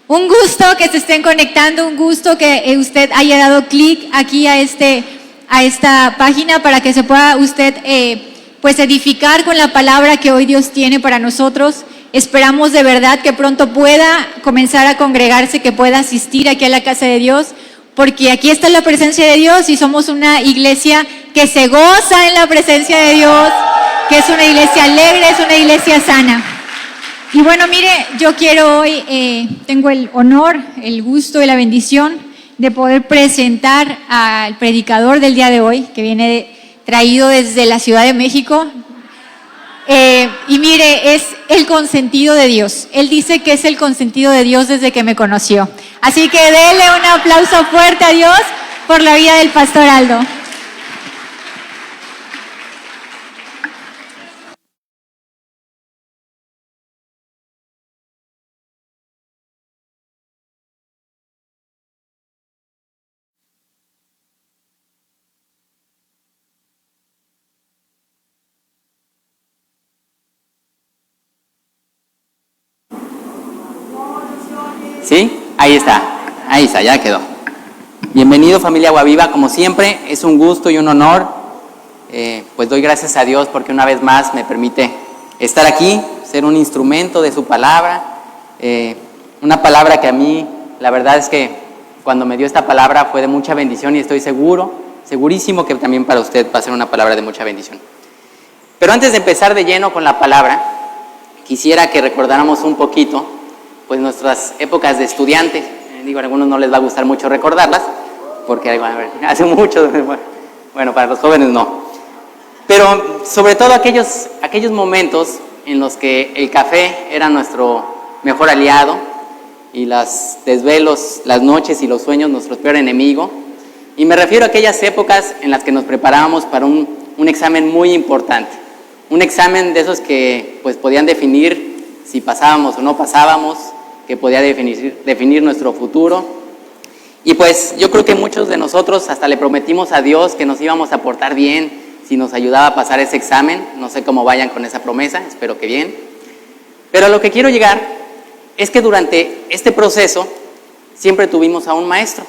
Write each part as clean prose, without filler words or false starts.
Un gusto que se estén conectando, un gusto que usted haya dado clic aquí a esta página para que se pueda usted pues edificar con la palabra que hoy Dios tiene para nosotros. Esperamos de verdad que pronto pueda comenzar a congregarse, que pueda asistir aquí a la casa de Dios, porque aquí está la presencia de Dios y somos una iglesia que se goza en la presencia de Dios, que es una iglesia alegre, es una iglesia sana. Y bueno, mire, yo quiero hoy, tengo el honor, el gusto y la bendición de poder presentar al predicador del día de hoy, que viene traído desde la Ciudad de México. Y mire, es el consentido de Dios. Él dice que es el consentido de Dios desde que me conoció. Así que denle un aplauso fuerte a Dios por la vida del pastor Aldo. ¿Sí? Ahí está, ya quedó. Bienvenido familia Agua Viva, como siempre, es un gusto y un honor. Pues doy gracias a Dios porque una vez más me permite estar aquí, ser un instrumento de su palabra. Una palabra que a mí, la verdad es que cuando me dio esta palabra fue de mucha bendición y estoy segurísimo que también para usted va a ser una palabra de mucha bendición. Pero antes de empezar de lleno con la palabra, quisiera que recordáramos un poquito pues nuestras épocas de estudiante. Digo, a algunos no les va a gustar mucho recordarlas, porque hace mucho, bueno, para los jóvenes no. Pero sobre todo aquellos momentos en los que el café era nuestro mejor aliado y los desvelos, las noches y los sueños nuestro peor enemigo. Y me refiero a aquellas épocas en las que nos preparábamos para un examen muy importante. Un examen de esos que pues podían definir si pasábamos o no pasábamos, que podía definir nuestro futuro. Y pues yo creo que muchos de nosotros hasta le prometimos a Dios que nos íbamos a portar bien si nos ayudaba a pasar ese examen. No sé cómo vayan con esa promesa, espero que bien. Pero a lo que quiero llegar es que durante este proceso siempre tuvimos a un maestro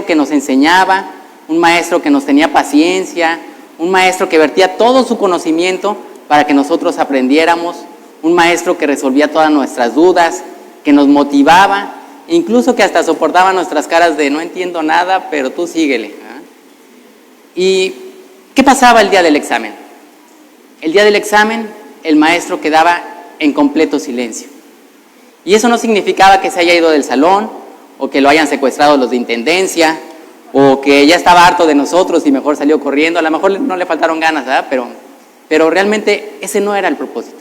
que nos enseñaba, un maestro que nos tenía paciencia, un maestro que vertía todo su conocimiento para que nosotros aprendiéramos, un maestro que resolvía todas nuestras dudas, que nos motivaba, incluso que hasta soportaba nuestras caras de no entiendo nada, pero tú síguele. ¿Y qué pasaba el día del examen? El día del examen, el maestro quedaba en completo silencio. Y eso no significaba que se haya ido del salón, o que lo hayan secuestrado los de intendencia, o que ya estaba harto de nosotros y mejor salió corriendo. A lo mejor no le faltaron ganas, ¿verdad? Pero realmente ese no era el propósito.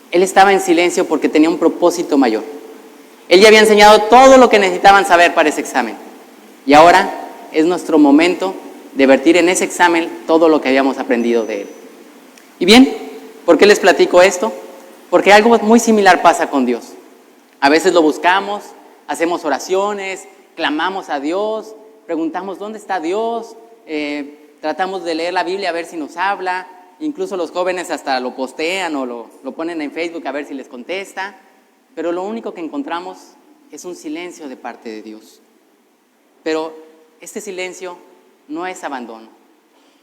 Él estaba en silencio porque tenía un propósito mayor. Él ya había enseñado todo lo que necesitaban saber para ese examen. Y ahora es nuestro momento de vertir en ese examen todo lo que habíamos aprendido de él. Y bien, ¿por qué les platico esto? Porque algo muy similar pasa con Dios. A veces lo buscamos, hacemos oraciones, clamamos a Dios, preguntamos ¿dónde está Dios? Tratamos de leer la Biblia a ver si nos habla. Incluso los jóvenes hasta lo postean o lo ponen en Facebook a ver si les contesta. Pero lo único que encontramos es un silencio de parte de Dios. Pero este silencio no es abandono.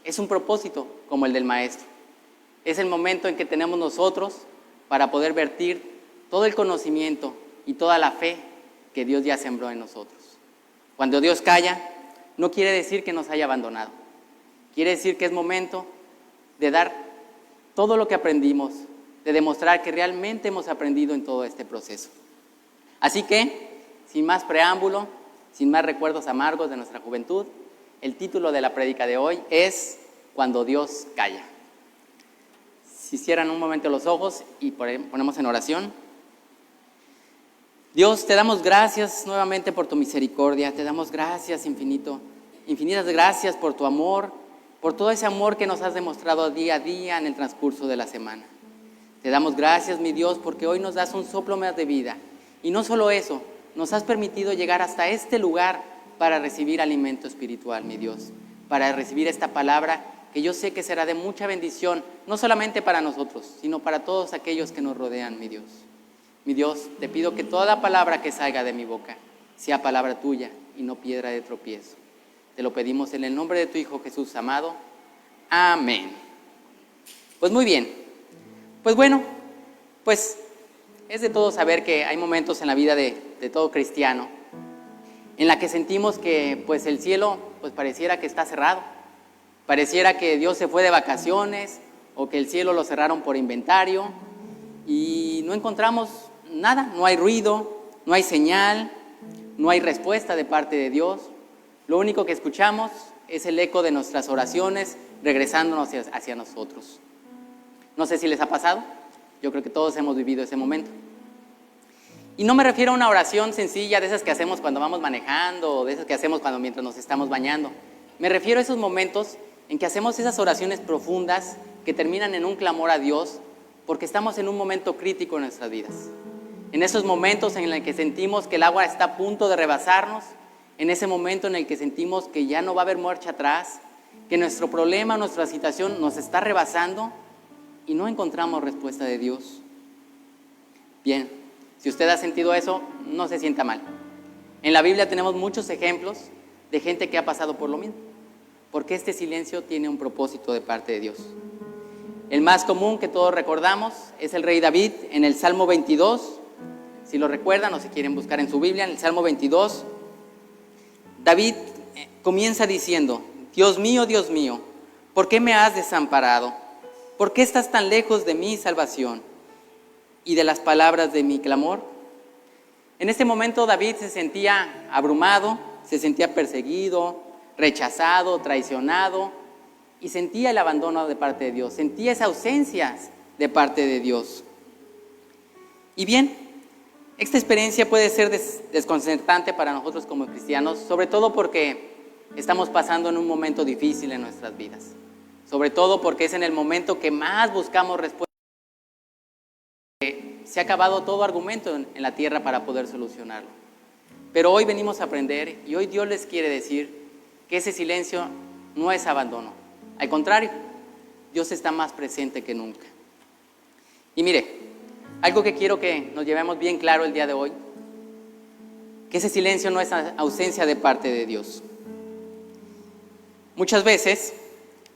Es un propósito como el del maestro. Es el momento en que tenemos nosotros para poder vertir todo el conocimiento y toda la fe que Dios ya sembró en nosotros. Cuando Dios calla, no quiere decir que nos haya abandonado. Quiere decir que es momento de dar todo lo que aprendimos, de demostrar que realmente hemos aprendido en todo este proceso. Así que, sin más preámbulo, sin más recuerdos amargos de nuestra juventud, el título de la prédica de hoy es Cuando Dios calla. Si cierran un momento los ojos y ponemos en oración. Dios, te damos gracias nuevamente por tu misericordia, te damos gracias infinitas gracias por tu amor, por todo ese amor que nos has demostrado día a día en el transcurso de la semana. Te damos gracias, mi Dios, porque hoy nos das un soplo más de vida. Y no solo eso, nos has permitido llegar hasta este lugar para recibir alimento espiritual, mi Dios. Para recibir esta palabra que yo sé que será de mucha bendición, no solamente para nosotros, sino para todos aquellos que nos rodean, mi Dios. Mi Dios, te pido que toda palabra que salga de mi boca sea palabra tuya y no piedra de tropiezo. Te lo pedimos en el nombre de tu Hijo Jesús amado. Amén. Pues muy bien. Pues bueno, pues es de todo saber que hay momentos en la vida de todo cristiano en la que sentimos que pues el cielo pues pareciera que está cerrado. Pareciera que Dios se fue de vacaciones o que el cielo lo cerraron por inventario y no encontramos nada, no hay ruido, no hay señal, no hay respuesta de parte de Dios. Lo único que escuchamos es el eco de nuestras oraciones regresándonos hacia nosotros. No sé si les ha pasado, yo creo que todos hemos vivido ese momento. Y no me refiero a una oración sencilla de esas que hacemos cuando vamos manejando o de esas que hacemos mientras nos estamos bañando. Me refiero a esos momentos en que hacemos esas oraciones profundas que terminan en un clamor a Dios porque estamos en un momento crítico en nuestras vidas. En esos momentos en los que sentimos que el agua está a punto de rebasarnos, en ese momento en el que sentimos que ya no va a haber marcha atrás, que nuestro problema, nuestra situación nos está rebasando y no encontramos respuesta de Dios. Bien, si usted ha sentido eso, no se sienta mal. En la Biblia tenemos muchos ejemplos de gente que ha pasado por lo mismo, porque este silencio tiene un propósito de parte de Dios. El más común que todos recordamos es el rey David en el Salmo 22. Si lo recuerdan o si quieren buscar en su Biblia, en el Salmo 22, David comienza diciendo: Dios mío, ¿por qué me has desamparado? ¿Por qué estás tan lejos de mi salvación y de las palabras de mi clamor? En este momento David se sentía abrumado, se sentía perseguido, rechazado, traicionado y sentía el abandono de parte de Dios, sentía esa ausencia de parte de Dios. Y bien, esta experiencia puede ser desconcertante para nosotros como cristianos, sobre todo porque estamos pasando en un momento difícil en nuestras vidas, sobre todo porque es en el momento que más buscamos respuestas. Se ha acabado todo argumento en la tierra para poder solucionarlo. Pero hoy venimos a aprender y hoy Dios les quiere decir que ese silencio no es abandono. Al contrario, Dios está más presente que nunca. Y mire, algo que quiero que nos llevemos bien claro el día de hoy, que ese silencio no es ausencia de parte de Dios. Muchas veces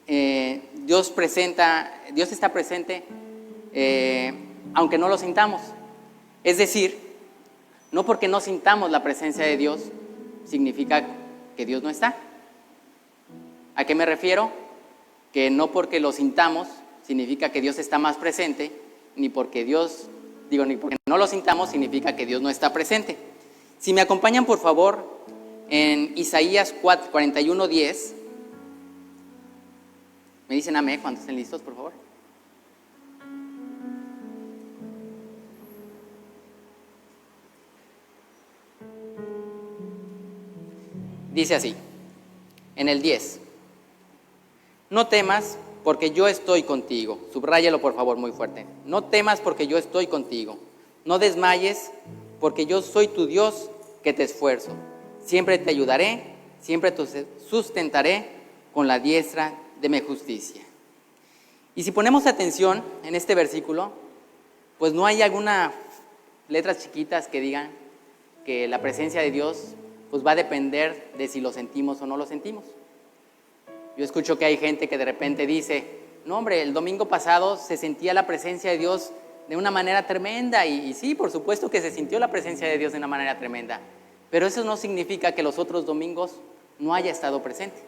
Dios está presente aunque no lo sintamos. Es decir, no porque no sintamos la presencia de Dios significa que Dios no está. ¿A qué me refiero? Que no porque lo sintamos significa que Dios está más presente, ni porque no lo sintamos significa que Dios no está presente. Si me acompañan por favor en Isaías 41:10, me dicen amén cuando estén listos, por favor. Dice así, en el 10: no temas porque yo estoy contigo. Subráyalo por favor muy fuerte. No temas porque yo estoy contigo. No desmayes porque yo soy tu Dios que te esfuerzo. Siempre te ayudaré, siempre te sustentaré con la diestra de mi justicia. Y si ponemos atención en este versículo, pues no hay algunas letras chiquitas que digan que la presencia de Dios pues va a depender de si lo sentimos o no lo sentimos. Yo escucho que hay gente que de repente dice: no hombre, el domingo pasado se sentía la presencia de Dios de una manera tremenda, y sí, por supuesto que se sintió la presencia de Dios de una manera tremenda, pero eso no significa que los otros domingos no haya estado presente.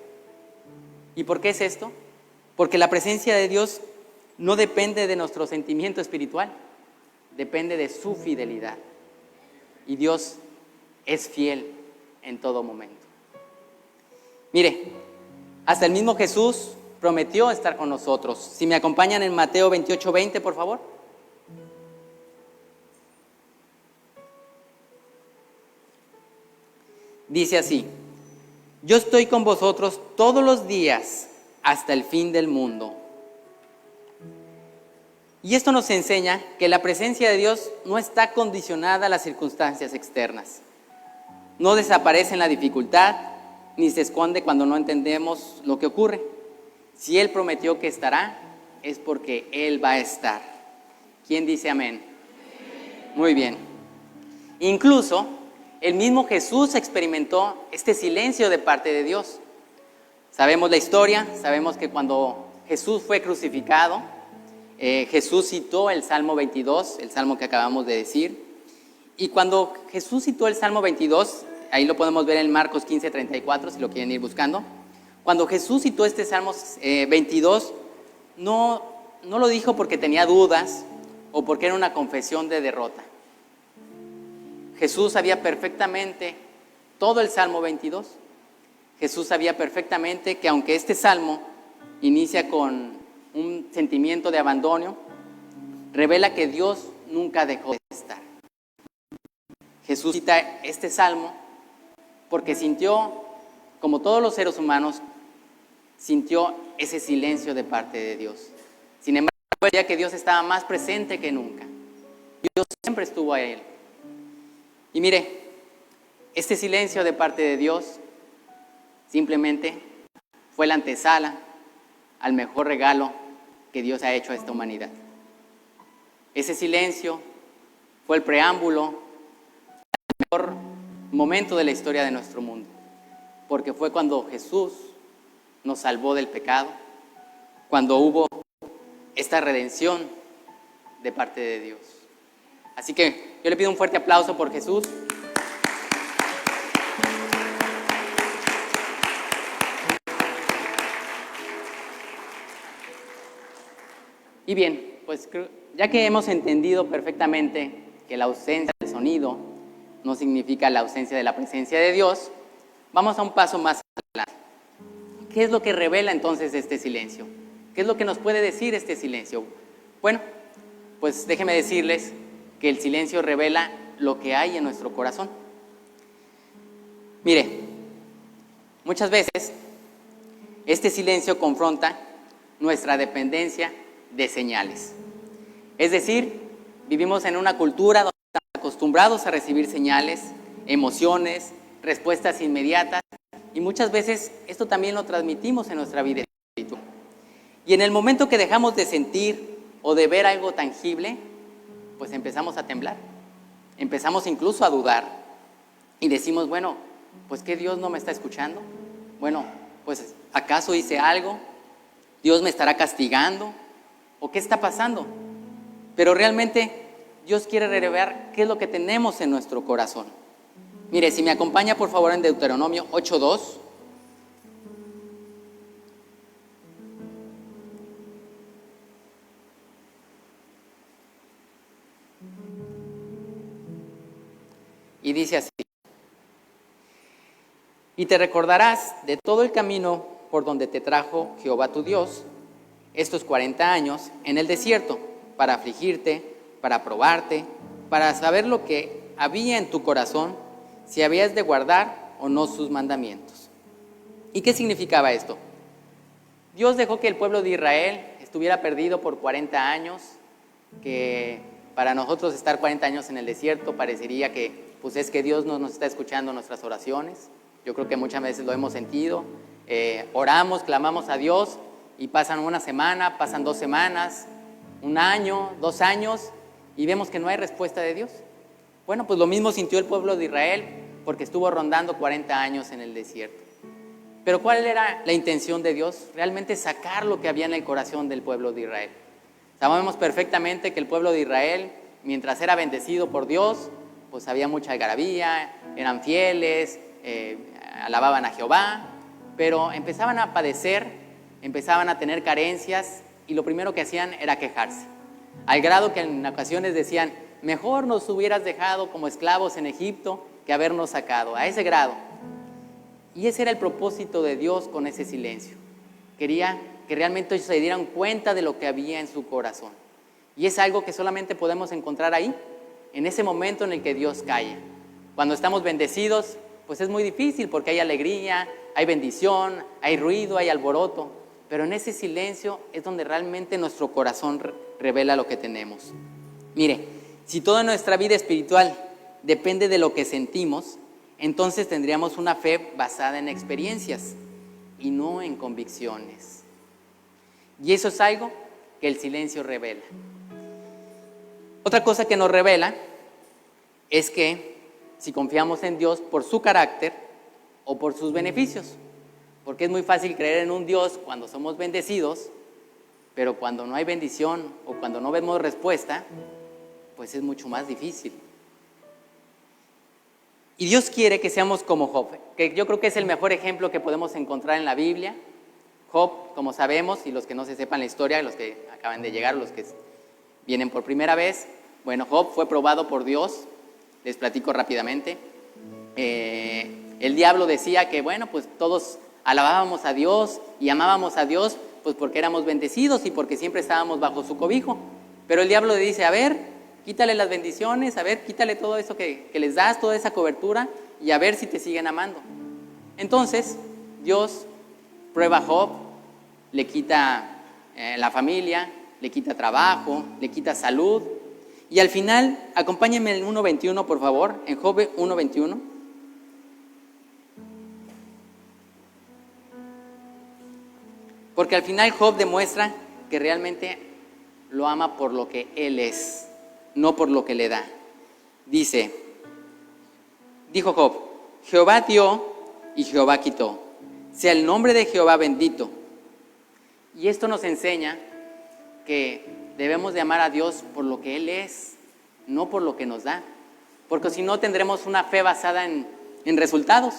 ¿Y por qué es esto? Porque la presencia de Dios no depende de nuestro sentimiento espiritual, depende de su fidelidad, y Dios es fiel en todo momento. Mire, hasta el mismo Jesús prometió estar con nosotros. Si me acompañan en Mateo 28:20, por favor. Dice así: yo estoy con vosotros todos los días hasta el fin del mundo. Y esto nos enseña que la presencia de Dios no está condicionada a las circunstancias externas. No desaparece en la dificultad, ni se esconde cuando no entendemos lo que ocurre. Si Él prometió que estará, es porque Él va a estar. ¿Quién dice amén? Muy bien. Incluso el mismo Jesús experimentó este silencio de parte de Dios. Sabemos la historia, sabemos que cuando Jesús fue crucificado, Jesús citó el Salmo 22, el Salmo que acabamos de decir. Y cuando Jesús citó el Salmo 22, ahí lo podemos ver en Marcos 15:34, si lo quieren ir buscando. Cuando Jesús citó este Salmo 22, no lo dijo porque tenía dudas o porque era una confesión de derrota. Jesús sabía perfectamente todo el Salmo 22. Jesús sabía perfectamente que aunque este Salmo inicia con un sentimiento de abandono, revela que Dios nunca dejó de estar. Jesús cita este Salmo porque sintió, como todos los seres humanos, sintió ese silencio de parte de Dios. Sin embargo, veía que Dios estaba más presente que nunca. Dios siempre estuvo a él. Y mire, este silencio de parte de Dios simplemente fue la antesala al mejor regalo que Dios ha hecho a esta humanidad. Ese silencio fue el preámbulo al mejor momento de la historia de nuestro mundo, porque fue cuando Jesús nos salvó del pecado, cuando hubo esta redención de parte de Dios. Así que yo le pido un fuerte aplauso por Jesús. Y bien, pues ya que hemos entendido perfectamente que la ausencia del sonido no significa la ausencia de la presencia de Dios, vamos a un paso más adelante. ¿Qué es lo que revela entonces este silencio? ¿Qué es lo que nos puede decir este silencio? Bueno, pues déjenme decirles que el silencio revela lo que hay en nuestro corazón. Mire, muchas veces este silencio confronta nuestra dependencia de señales. Es decir, vivimos en una cultura donde estamos acostumbrados a recibir señales, emociones, respuestas inmediatas, y muchas veces esto también lo transmitimos en nuestra vida espiritual. Y en el momento que dejamos de sentir o de ver algo tangible, pues empezamos a temblar, empezamos incluso a dudar y decimos, bueno, pues ¿qué Dios no me está escuchando? Bueno, pues ¿acaso hice algo? ¿Dios me estará castigando? ¿O qué está pasando? Pero realmente Dios quiere revelar qué es lo que tenemos en nuestro corazón. Mire, si me acompaña por favor en Deuteronomio 8:2. Y dice así: y te recordarás de todo el camino por donde te trajo Jehová tu Dios estos 40 años en el desierto, para afligirte, para probarte, para saber lo que había en tu corazón, si habías de guardar o no sus mandamientos. ¿Y qué significaba esto? Dios dejó que el pueblo de Israel estuviera perdido por 40 años, que para nosotros estar 40 años en el desierto parecería que pues es que Dios no nos está escuchando nuestras oraciones. Yo creo que muchas veces lo hemos sentido. Oramos, clamamos a Dios y pasan una semana, pasan 2 semanas, 1 año, 2 años y vemos que no hay respuesta de Dios. Bueno, pues lo mismo sintió el pueblo de Israel porque estuvo rondando 40 años en el desierto. Pero ¿cuál era la intención de Dios? Realmente sacar lo que había en el corazón del pueblo de Israel. Sabemos perfectamente que el pueblo de Israel, mientras era bendecido por Dios, pues había mucha algarabía, eran fieles, alababan a Jehová, pero empezaban a padecer, empezaban a tener carencias y lo primero que hacían era quejarse. Al grado que en ocasiones decían, mejor nos hubieras dejado como esclavos en Egipto que habernos sacado, a ese grado. Y ese era el propósito de Dios con ese silencio. Quería que realmente ellos se dieran cuenta de lo que había en su corazón. Y es algo que solamente podemos encontrar ahí, en ese momento en el que Dios calla. Cuando estamos bendecidos, pues es muy difícil porque hay alegría, hay bendición, hay ruido, hay alboroto. Pero en ese silencio es donde realmente nuestro corazón revela lo que tenemos. Mire, si toda nuestra vida espiritual depende de lo que sentimos, entonces tendríamos una fe basada en experiencias y no en convicciones. Y eso es algo que el silencio revela. Otra cosa que nos revela es que si confiamos en Dios por su carácter o por sus beneficios. Porque es muy fácil creer en un Dios cuando somos bendecidos, pero cuando no hay bendición o cuando no vemos respuesta, pues es mucho más difícil. Y Dios quiere que seamos como Job, que yo creo que es el mejor ejemplo que podemos encontrar en la Biblia. Job, como sabemos, y los que no se sepan la historia, los que acaban de llegar, los que vienen por primera vez, bueno, Job fue probado por Dios. Les platico rápidamente. El diablo decía que, bueno, pues todos alabábamos a Dios y amábamos a Dios, pues porque éramos bendecidos y porque siempre estábamos bajo su cobijo. Pero el diablo le dice, a ver, quítale las bendiciones, a ver, quítale todo eso que les das, toda esa cobertura, y a ver si te siguen amando. Entonces, Dios prueba a Job, le quita la familia, le quita trabajo, le quita salud, y al final, acompáñenme en 1.21, por favor, en Job 1.21. Porque al final Job demuestra que realmente lo ama por lo que él es, no por lo que le da. Dijo Job, Jehová dio y Jehová quitó. Sea el nombre de Jehová bendito. Y esto nos enseña que debemos de amar a Dios por lo que Él es, no por lo que nos da. Porque si no, tendremos una fe basada en resultados.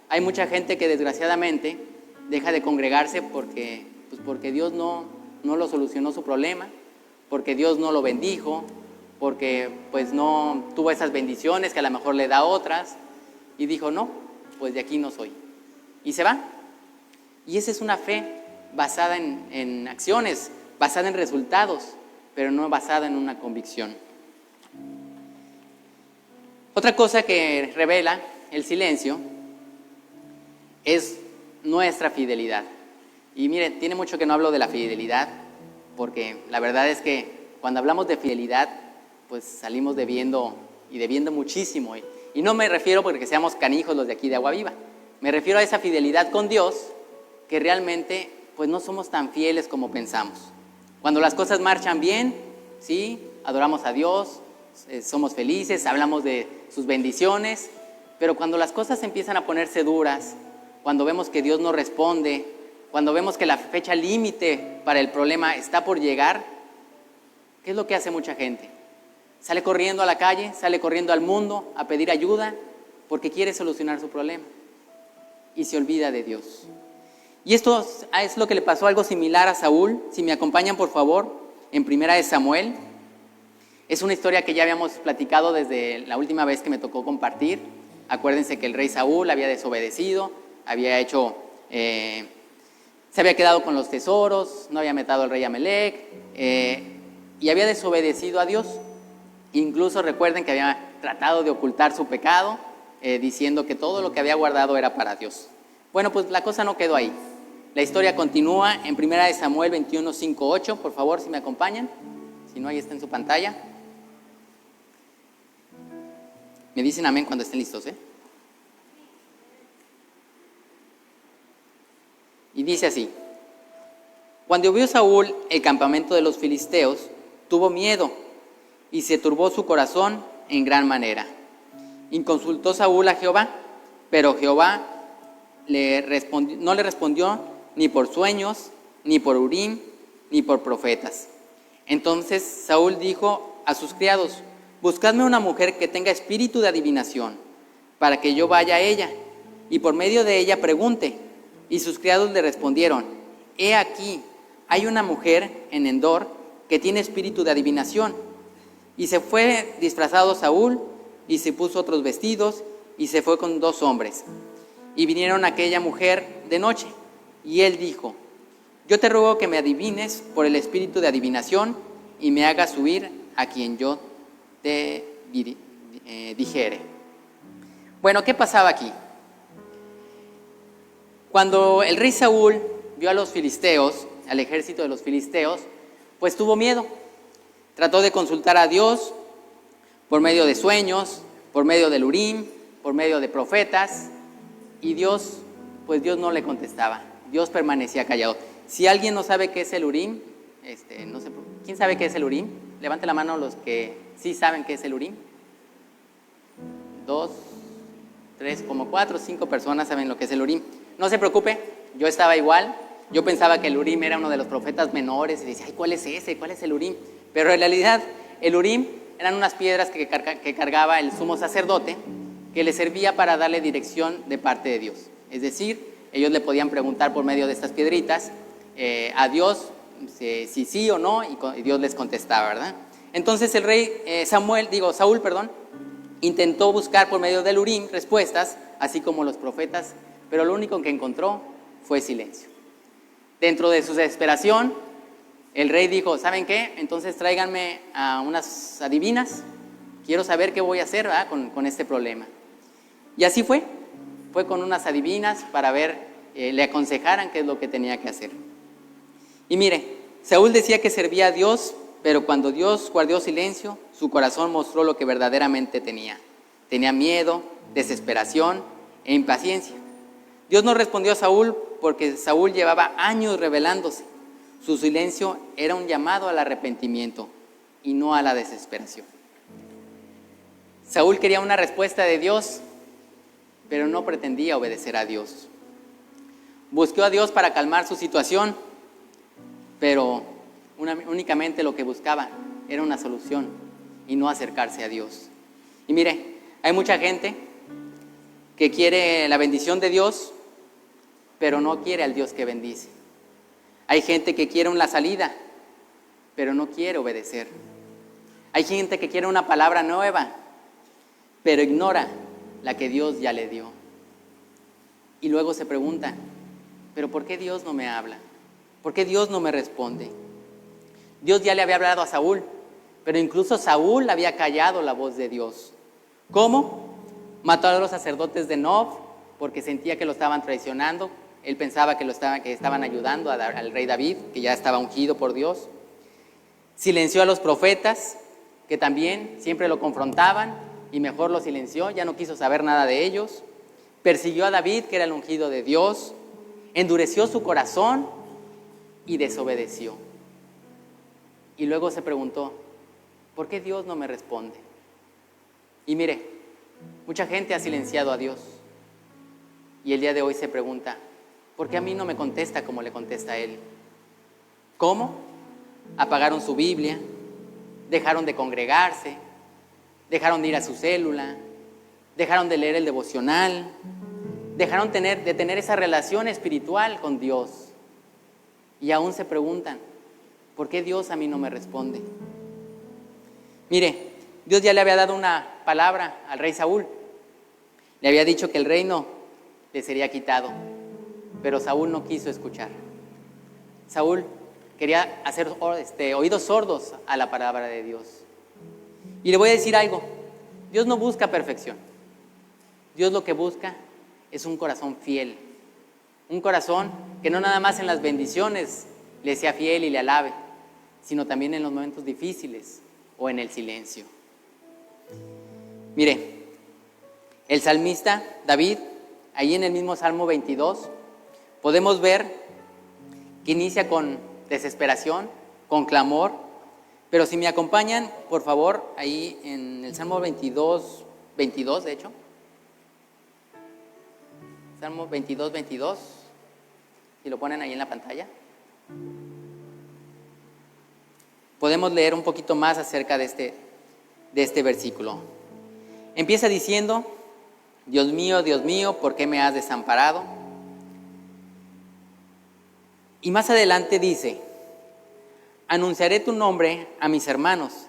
Hay mucha gente que desgraciadamente deja de congregarse porque Dios no lo solucionó su problema, porque Dios no lo bendijo, porque pues no tuvo esas bendiciones que a lo mejor le da otras, y dijo, no, pues de aquí no soy. Y se va. Y esa es una fe basada en acciones, basada en resultados, pero no basada en una convicción. Otra cosa que revela el silencio es nuestra fidelidad. Y miren, tiene mucho que no hablo de la fidelidad, porque la verdad es que cuando hablamos de fidelidad, pues salimos debiendo muchísimo. Y no me refiero porque seamos canijos los de aquí de Agua Viva. Me refiero a esa fidelidad con Dios, que realmente pues no somos tan fieles como pensamos. Cuando las cosas marchan bien, sí, adoramos a Dios, somos felices, hablamos de sus bendiciones, pero cuando las cosas empiezan a ponerse duras, cuando vemos que Dios no responde, cuando vemos que la fecha límite para el problema está por llegar, ¿qué es lo que hace mucha gente? Sale corriendo a la calle, sale corriendo al mundo a pedir ayuda porque quiere solucionar su problema y se olvida de Dios. Y esto es lo que le pasó, algo similar a Saúl. Si me acompañan, por favor, en 1 Samuel. Es una historia que ya habíamos platicado desde la última vez que me tocó compartir. Acuérdense que el rey Saúl había desobedecido, se había quedado con los tesoros, no había matado al rey Amelec, y había desobedecido a Dios. Incluso recuerden que había tratado de ocultar su pecado, diciendo que todo lo que había guardado era para Dios. Bueno, pues la cosa no quedó ahí. La historia continúa en 1 Samuel 21, 5, 8. Por favor, si me acompañan. Si no, ahí está en su pantalla. Me dicen amén cuando estén listos, ¿eh? Y dice así: Cuando vio Saúl el campamento de los filisteos, tuvo miedo y se turbó su corazón en gran manera. Y consultó Saúl a Jehová, pero Jehová no le respondió ni por sueños, ni por Urim, ni por profetas. Entonces Saúl dijo a sus criados: Buscadme una mujer que tenga espíritu de adivinación, para que yo vaya a ella, y por medio de ella pregunte. Y sus criados le respondieron: He aquí, hay una mujer en Endor que tiene espíritu de adivinación. Y se fue disfrazado Saúl, y se puso otros vestidos, y se fue con 2 hombres. Y vinieron a aquella mujer de noche, y él dijo: Yo te ruego que me adivines por el espíritu de adivinación, y me hagas subir a quien yo te dijere. Bueno, ¿qué pasaba aquí? Cuando el rey Saúl vio a los filisteos, al ejército de los filisteos, pues tuvo miedo. Trató de consultar a Dios por medio de sueños, por medio del Urim, por medio de profetas, y Dios no le contestaba. Dios permanecía callado. Si alguien no sabe qué es el Urim, no sé, ¿quién sabe qué es el Urim? Levante la mano los que sí saben qué es el Urim. 2, 3, como 4 o 5 personas saben lo que es el Urim. No se preocupe, yo estaba igual. Yo pensaba que el Urim era uno de los profetas menores y decía, ay, ¿cuál es ese? ¿Cuál es el Urim? Pero en realidad el Urim eran unas piedras que cargaba el sumo sacerdote, que le servía para darle dirección de parte de Dios. Es decir, ellos le podían preguntar por medio de estas piedritas a Dios si sí o no, y Dios les contestaba, ¿verdad? Entonces el rey Saúl, intentó buscar por medio del Urim respuestas, así como los profetas, pero lo único que encontró fue silencio. Dentro de su desesperación, el rey dijo, ¿saben qué? Entonces tráiganme a unas adivinas, quiero saber qué voy a hacer, ¿verdad? con este problema. Y así fue con unas adivinas para ver, le aconsejaran qué es lo que tenía que hacer. Y mire, Saúl decía que servía a Dios, pero cuando Dios guardó silencio, su corazón mostró lo que verdaderamente tenía. Tenía miedo, desesperación e impaciencia. Dios no respondió a Saúl porque Saúl llevaba años rebelándose. Su silencio era un llamado al arrepentimiento y no a la desesperación. Saúl quería una respuesta de Dios, pero no pretendía obedecer a Dios. Buscó a Dios para calmar su situación, pero únicamente lo que buscaba era una solución y no acercarse a Dios. Y mire, hay mucha gente que quiere la bendición de Dios, pero no quiere al Dios que bendice. Hay gente que quiere una salida, pero no quiere obedecer. Hay gente que quiere una palabra nueva, pero ignora la que Dios ya le dio. Y luego se pregunta, ¿pero por qué Dios no me habla? ¿Por qué Dios no me responde? Dios ya le había hablado a Saúl, pero incluso Saúl había callado la voz de Dios. ¿Cómo? Mató a los sacerdotes de Nob porque sentía que lo estaban traicionando. Él pensaba que estaban ayudando al rey David, que ya estaba ungido por Dios. Silenció a los profetas, que también siempre lo confrontaban, y mejor lo silenció, ya no quiso saber nada de ellos. Persiguió a David, que era el ungido de Dios. Endureció su corazón y desobedeció. Y luego se preguntó, ¿por qué Dios no me responde? Y mire, mucha gente ha silenciado a Dios. Y el día de hoy se pregunta, ¿por qué a mí no me contesta como le contesta a Él? ¿Cómo? Apagaron su Biblia, dejaron de congregarse, dejaron de ir a su célula, dejaron de leer el devocional, dejaron de tener esa relación espiritual con Dios. Y aún se preguntan, ¿por qué Dios a mí no me responde? Mire, Dios ya le había dado una palabra al rey Saúl. Le había dicho que el reino le sería quitado, pero Saúl no quiso escuchar. Saúl quería hacer oídos sordos a la palabra de Dios. Y le voy a decir algo, Dios no busca perfección. Dios lo que busca es un corazón fiel, un corazón que no nada más en las bendiciones le sea fiel y le alabe, sino también en los momentos difíciles o en el silencio. Mire, el salmista David, ahí en el mismo Salmo 22, podemos ver que inicia con desesperación, con clamor, pero si me acompañan, por favor, ahí en el Salmo 22, de hecho, Salmo 22, si lo ponen ahí en la pantalla, podemos leer un poquito más acerca de este versículo. Empieza diciendo, Dios mío, ¿por qué me has desamparado? Y más adelante dice, anunciaré tu nombre a mis hermanos,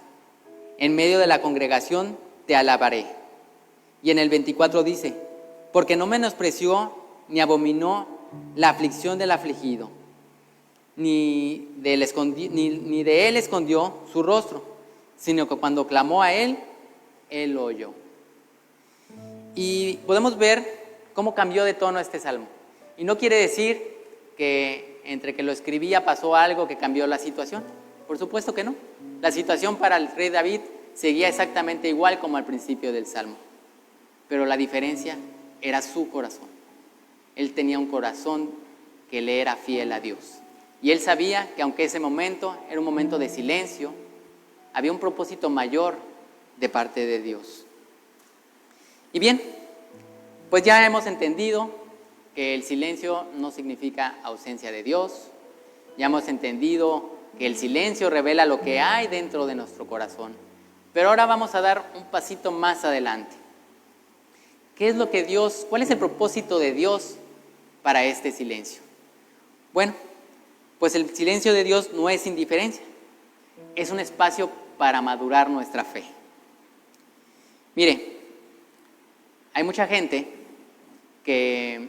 en medio de la congregación te alabaré. Y en el 24 dice, porque no menospreció ni abominó la aflicción del afligido, ni de él escondió su rostro, sino que cuando clamó a él lo oyó. Y podemos ver cómo cambió de tono este salmo. Y no quiere decir que entre que lo escribía pasó algo que cambió la situación. Por supuesto que no. La situación para el rey David seguía exactamente igual como al principio del salmo. Pero la diferencia era su corazón. Él tenía un corazón que le era fiel a Dios. Y él sabía que aunque ese momento era un momento de silencio, había un propósito mayor de parte de Dios. Y bien, pues ya hemos entendido que el silencio no significa ausencia de Dios. Ya hemos entendido que el silencio revela lo que hay dentro de nuestro corazón. Pero ahora vamos a dar un pasito más adelante. ¿Qué es lo que Dios, cuál es el propósito de Dios para este silencio? Bueno, pues el silencio de Dios no es indiferencia, es un espacio para madurar nuestra fe. Mire, hay mucha gente que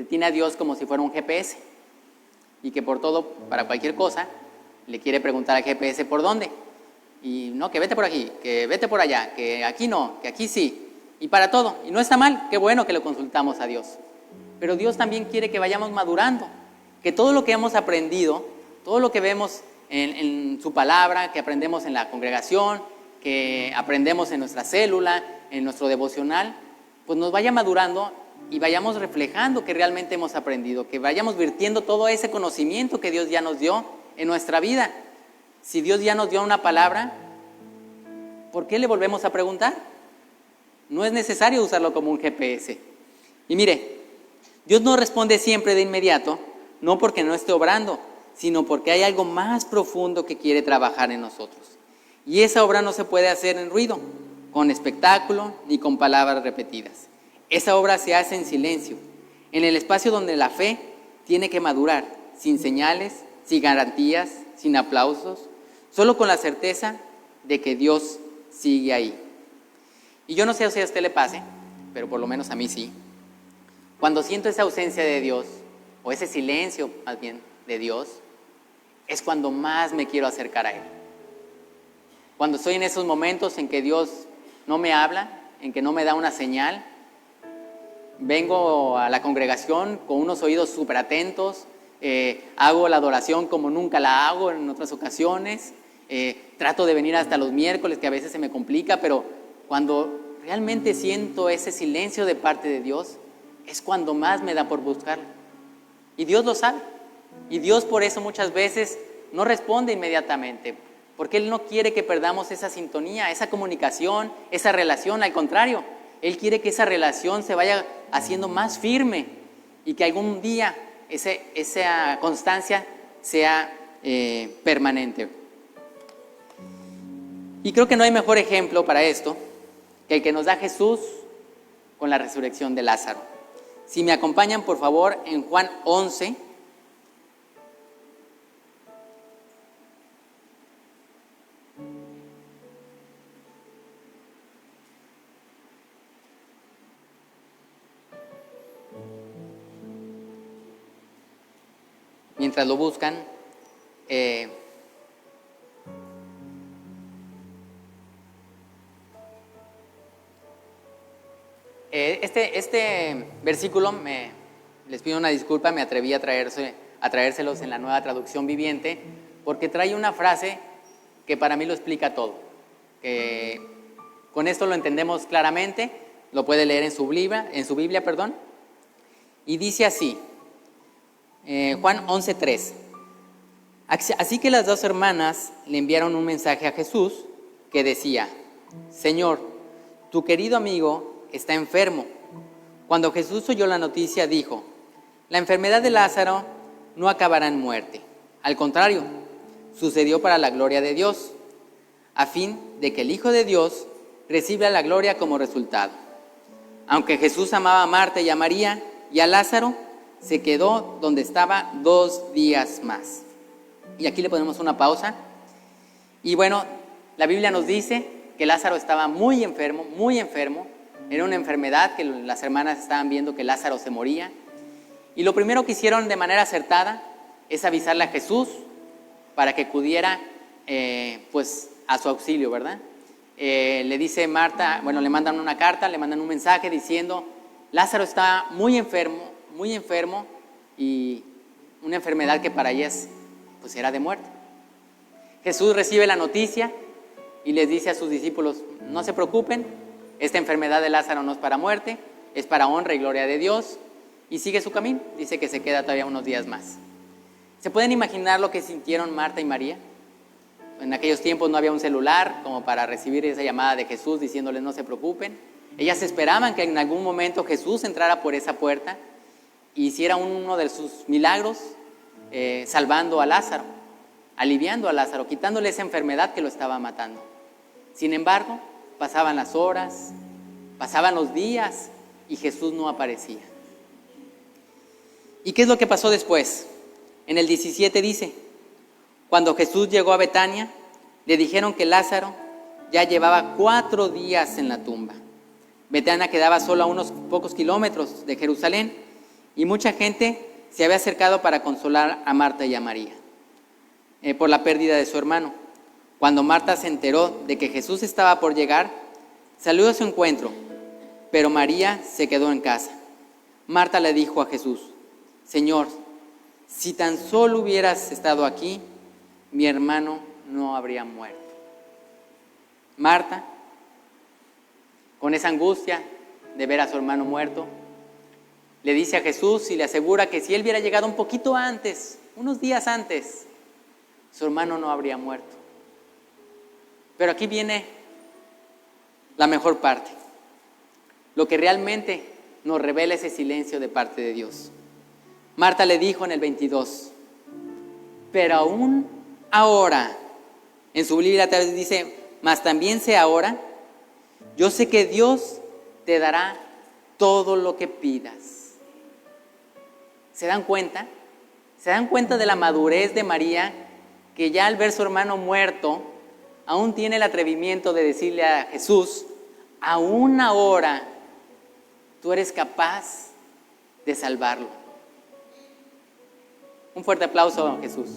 tiene a Dios como si fuera un GPS y que por todo, para cualquier cosa, le quiere preguntar al GPS por dónde. Y no, que vete por aquí, que vete por allá, que aquí no, que aquí sí. Y para todo. Y no está mal, qué bueno que lo consultamos a Dios. Pero Dios también quiere que vayamos madurando, que todo lo que hemos aprendido, todo lo que vemos en su palabra, que aprendemos en la congregación, que aprendemos en nuestra célula, en nuestro devocional, pues nos vaya madurando y vayamos reflejando que realmente hemos aprendido, que vayamos virtiendo todo ese conocimiento que Dios ya nos dio en nuestra vida. Si Dios ya nos dio una palabra, ¿por qué le volvemos a preguntar? No es necesario usarlo como un GPS. Y mire, Dios no responde siempre de inmediato, no porque no esté obrando, sino porque hay algo más profundo que quiere trabajar en nosotros. Y esa obra no se puede hacer en ruido, con espectáculo ni con palabras repetidas. Esa obra se hace en silencio, en el espacio donde la fe tiene que madurar, sin señales, sin garantías, sin aplausos, solo con la certeza de que Dios sigue ahí. Y yo no sé si a usted le pase, pero por lo menos a mí sí. Cuando siento esa ausencia de Dios, o ese silencio más bien de Dios, es cuando más me quiero acercar a Él. Cuando estoy en esos momentos en que Dios no me habla, en que no me da una señal, vengo a la congregación con unos oídos súper atentos, hago la adoración como nunca la hago en otras ocasiones, trato de venir hasta los miércoles, que a veces se me complica, pero cuando realmente siento ese silencio de parte de Dios, es cuando más me da por buscarlo. Y Dios lo sabe. Y Dios por eso muchas veces no responde inmediatamente, porque Él no quiere que perdamos esa sintonía, esa comunicación, esa relación. Al contrario, Él quiere que esa relación se vaya haciendo más firme y que algún día esa constancia sea permanente. Y creo que no hay mejor ejemplo para esto que el que nos da Jesús con la resurrección de Lázaro. Si me acompañan, por favor, en Juan 11. Mientras lo buscan, este versículo, les pido una disculpa, me atreví a traérselos en la Nueva Traducción Viviente, porque trae una frase que para mí lo explica todo. Con esto lo entendemos claramente, lo puede leer en su Biblia, y dice así, Juan 11:3. Así que las dos hermanas le enviaron un mensaje a Jesús que decía: Señor, tu querido amigo está enfermo. Cuando Jesús oyó la noticia, dijo: la enfermedad de Lázaro no acabará en muerte. Al contrario, sucedió para la gloria de Dios, a fin de que el Hijo de Dios reciba la gloria como resultado. Aunque Jesús amaba a Marta y a María y a Lázaro, se quedó donde estaba 2 días más. Y aquí le ponemos una pausa. Y bueno, la Biblia nos dice que Lázaro estaba muy enfermo, muy enfermo. Era una enfermedad que las hermanas estaban viendo que Lázaro se moría. Y lo primero que hicieron de manera acertada es avisarle a Jesús para que acudiera pues a su auxilio, ¿verdad? Le dice Marta, bueno, le mandan una carta, le mandan un mensaje diciendo: Lázaro está muy enfermo, y una enfermedad que para ellas pues era de muerte. Jesús recibe la noticia y les dice a sus discípulos: no se preocupen, esta enfermedad de Lázaro no es para muerte, es para honra y gloria de Dios, y sigue su camino. Dice que se queda todavía unos días más. ¿Se pueden imaginar lo que sintieron Marta y María? En aquellos tiempos no había un celular como para recibir esa llamada de Jesús diciéndoles no se preocupen. Ellas esperaban que en algún momento Jesús entrara por esa puerta y hiciera uno de sus milagros, salvando a Lázaro, aliviando a Lázaro, quitándole esa enfermedad que lo estaba matando. Sin embargo, pasaban las horas, pasaban los días y Jesús no aparecía. ¿Y qué es lo que pasó después? En el 17 dice: cuando Jesús llegó a Betania, le dijeron que Lázaro ya llevaba 4 días en la tumba. Betania quedaba solo a unos pocos kilómetros de Jerusalén y mucha gente se había acercado para consolar a Marta y a María por la pérdida de su hermano. Cuando Marta se enteró de que Jesús estaba por llegar, salió a su encuentro, pero María se quedó en casa. Marta le dijo a Jesús: Señor, si tan solo hubieras estado aquí, mi hermano no habría muerto. Marta, con esa angustia de ver a su hermano muerto, le dice a Jesús y le asegura que si él hubiera llegado un poquito antes, unos días antes, su hermano no habría muerto. Pero aquí viene la mejor parte, lo que realmente nos revela ese silencio de parte de Dios. Marta le dijo en el 22, pero aún ahora, en su Biblia tal vez dice, mas también sé ahora, yo sé que Dios te dará todo lo que pidas. ¿Se dan cuenta? ¿Se dan cuenta de la madurez de María, que ya al ver su hermano muerto, aún tiene el atrevimiento de decirle a Jesús, aún ahora tú eres capaz de salvarlo? Un fuerte aplauso a Jesús.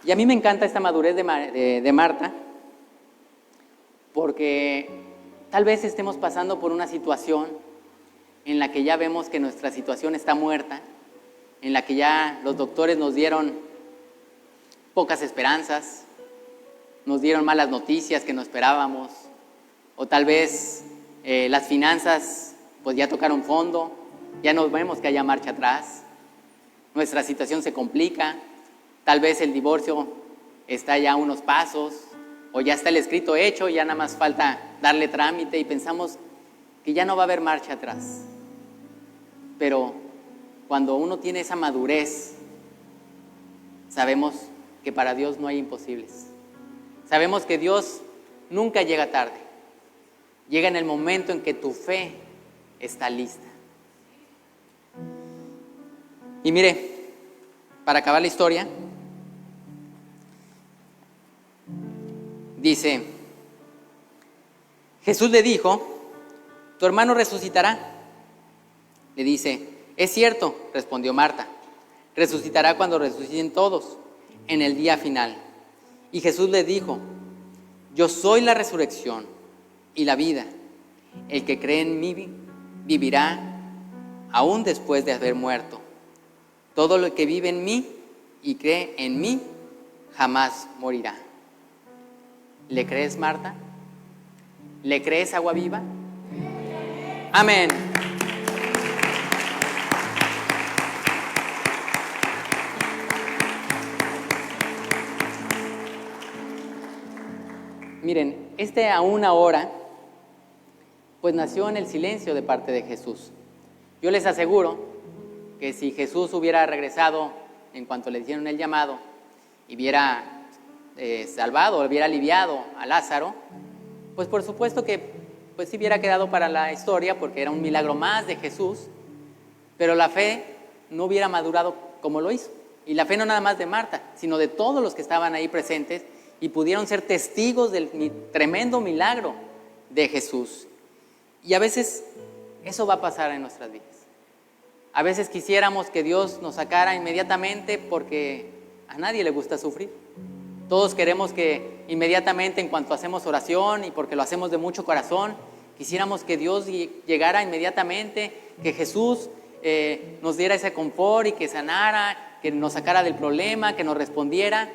Y a mí me encanta esta madurez de Marta, porque tal vez estemos pasando por una situación en la que ya vemos que nuestra situación está muerta, en la que ya los doctores nos dieron pocas esperanzas, nos dieron malas noticias que no esperábamos, o tal vez las finanzas pues ya tocaron fondo, ya no vemos que haya marcha atrás, nuestra situación se complica, tal vez el divorcio está ya a unos pasos, o ya está el escrito hecho, ya nada más falta darle trámite y pensamos que ya no va a haber marcha atrás. Pero cuando uno tiene esa madurez, sabemos que para Dios no hay imposibles. Sabemos que Dios nunca llega tarde. Llega en el momento en que tu fe está lista. Y mire, para acabar la historia, dice, Jesús le dijo, tu hermano resucitará. Le dice, es cierto, respondió Marta, resucitará cuando resuciten todos, en el día final. Y Jesús le dijo, yo soy la resurrección y la vida. El que cree en mí vivirá aún después de haber muerto. Todo el que vive en mí y cree en mí jamás morirá. ¿Le crees, Marta? ¿Le crees, Agua Viva? Amén. Miren, aún ahora, pues nació en el silencio de parte de Jesús. Yo les aseguro que si Jesús hubiera regresado en cuanto le hicieron el llamado y hubiera salvado, hubiera aliviado a Lázaro, pues por supuesto que pues sí hubiera quedado para la historia porque era un milagro más de Jesús, pero la fe no hubiera madurado como lo hizo. Y la fe no nada más de Marta, sino de todos los que estaban ahí presentes y pudieron ser testigos del tremendo milagro de Jesús. Y a veces eso va a pasar en nuestras vidas. A veces quisiéramos que Dios nos sacara inmediatamente porque a nadie le gusta sufrir. Todos queremos que inmediatamente, en cuanto hacemos oración y porque lo hacemos de mucho corazón, quisiéramos que Dios llegara inmediatamente, que Jesús nos diera ese confort y que sanara, que nos sacara del problema, que nos respondiera.